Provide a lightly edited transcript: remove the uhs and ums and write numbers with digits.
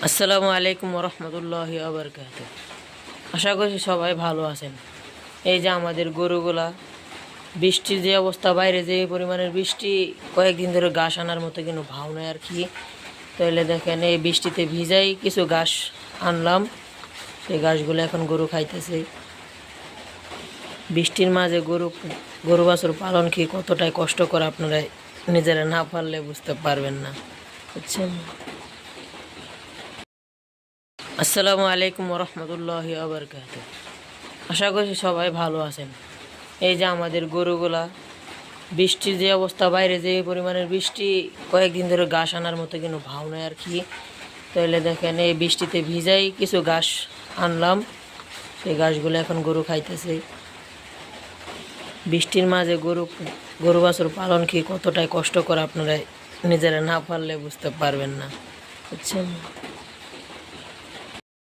আসসালামু আলাইকুম রহমতুল্লাহি আবরকাতুহ। আশা করছি সবাই ভালো আছেন। এই যে আমাদের গরুগুলা, বৃষ্টির যে অবস্থা, বাইরে যে পরিমাণের বৃষ্টি, কয়েকদিন ধরে ঘাস আনার মতো কিন্তু ভাও নেই আর কি। তাহলে দেখেন, এই বৃষ্টিতে ভিজাই কিছু ঘাস আনলাম, সেই ঘাসগুলো এখন গরু খাইতেছে। বৃষ্টির মাঝে গরু বাছুর পালন কি কতটাই কষ্টকর, আপনারা নিজেরা না পারলে বুঝতে পারবেন না, বুঝছেন। আসসালামু আলাইকুম রহমতুল্লাহি আবরকাতুহ। আশা করছি সবাই ভালো আছেন। এই যে আমাদের গরুগুলা, বৃষ্টির যে অবস্থা, বাইরে যে পরিমাণের বৃষ্টি, কয়েকদিন ধরে ঘাস আনার মতো কিন্তু ভাও নেই আর কি। তাহলে দেখেন, এই বৃষ্টিতে ভিজাই কিছু ঘাস আনলাম, সেই ঘাসগুলো এখন গরু খাইতেছে। বৃষ্টির মাঝে গরু বাছুর পালন কি কতটাই কষ্টকর, আপনারা নিজেরা না পারলে বুঝতে পারবেন না, বুঝছেন।